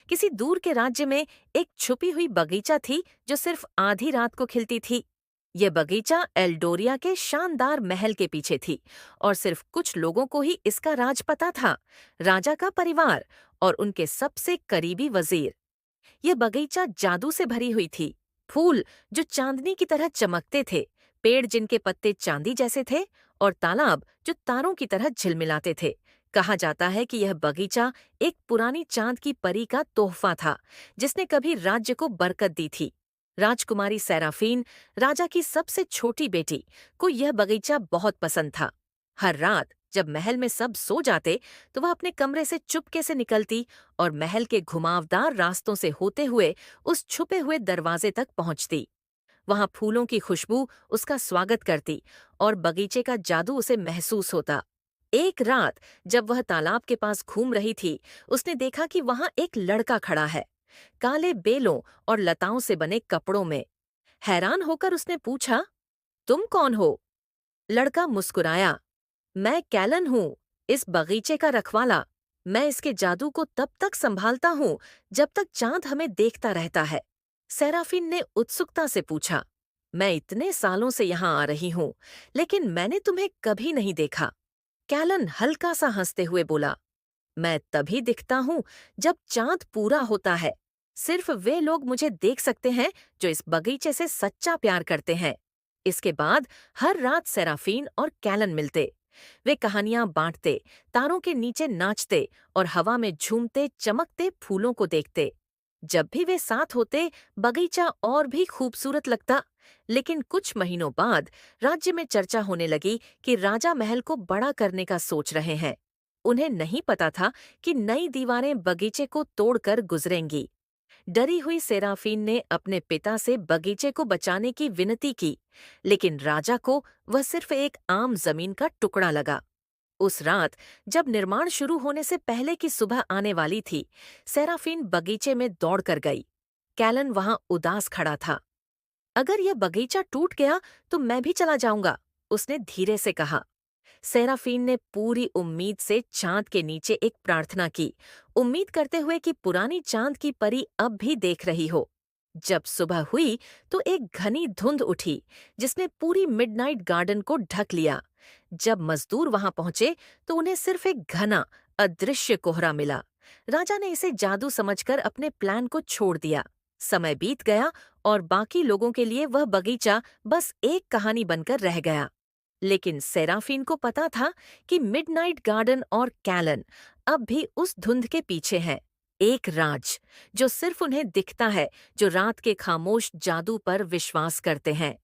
किसी दूर के राज्य में एक छुपी हुई बगीचा थी जो सिर्फ आधी रात को खिलती थी। यह बगीचा एल्डोरिया के शानदार महल के पीछे थी और सिर्फ कुछ लोगों को ही इसका राज पता था, राजा का परिवार और उनके सबसे करीबी वजीर। यह बगीचा जादू से भरी हुई थी। फूल जो चांदनी की तरह चमकते थे, पेड़ जिनके पत्ते चांदी जैसे थे और तालाब जो तारों की तरह झिलमिलाते थे। कहा जाता है कि यह बगीचा एक पुरानी चांद की परी का तोहफा था, जिसने कभी राज्य को बरकत दी थी। राजकुमारी सेराफीन, राजा की सबसे छोटी बेटी, को यह बगीचा बहुत पसंद था। हर रात जब महल में सब सो जाते तो वह अपने कमरे से चुपके से निकलती और महल के घुमावदार रास्तों से होते हुए उस छुपे हुए दरवाजे तक पहुंचती। वहां फूलों की खुशबू उसका स्वागत करती और बगीचे का जादू उसे महसूस होता। एक रात जब वह तालाब के पास घूम रही थी, उसने देखा कि वहां एक लड़का खड़ा है, काले बेलों और लताओं से बने कपड़ों में। हैरान होकर उसने पूछा, तुम कौन हो? लड़का मुस्कुराया, मैं कैलन हूँ, इस बगीचे का रखवाला। मैं इसके जादू को तब तक संभालता हूँ जब तक चांद हमें देखता रहता है। सेराफिन ने उत्सुकता से पूछा, मैं इतने सालों से यहाँ आ रही हूँ, लेकिन मैंने तुम्हें कभी नहीं देखा। कैलन हल्का सा हंसते हुए बोला, मैं तभी दिखता हूँ जब चांद पूरा होता है। सिर्फ वे लोग मुझे देख सकते हैं जो इस बगीचे से सच्चा प्यार करते हैं। इसके बाद हर रात सेराफीन और कैलन मिलते। वे कहानियां बांटते, तारों के नीचे नाचते और हवा में झूमते चमकते फूलों को देखते। जब भी वे साथ होते, बगीचा और भी खूबसूरत लगता। लेकिन कुछ महीनों बाद राज्य में चर्चा होने लगी कि राजा महल को बड़ा करने का सोच रहे हैं। उन्हें नहीं पता था कि नई दीवारें बगीचे को तोड़कर गुजरेंगी। डरी हुई सेराफीन ने अपने पिता से बगीचे को बचाने की विनती की, लेकिन राजा को वह सिर्फ एक आम जमीन का टुकड़ा लगा। उस रात जब निर्माण शुरू होने से पहले की सुबह आने वाली थी, सेराफीन बगीचे में दौड़कर गई। कैलन वहां उदास खड़ा था। अगर यह बगीचा टूट गया तो मैं भी चला जाऊंगा, उसने धीरे से कहा। सेराफीन ने पूरी उम्मीद से चांद के नीचे एक प्रार्थना की, उम्मीद करते हुए कि पुरानी चांद की परी अब भी देख रही हो। जब सुबह हुई तो एक घनी धुंध उठी, जिसने पूरी मिडनाइट गार्डन को ढक लिया। जब मजदूर वहां पहुंचे तो उन्हें सिर्फ एक घना, अदृश्य कोहरा मिला। राजा ने इसे जादू समझकर अपने प्लान को छोड़ दिया। समय बीत गया और बाकी लोगों के लिए वह बगीचा बस एक कहानी बनकर रह गया। लेकिन सेराफीन को पता था कि मिडनाइट गार्डन और कैलन अब भी उस धुंध के पीछे हैं। एक राज जो सिर्फ उन्हें दिखता है, जो रात के खामोश जादू पर विश्वास करते हैं।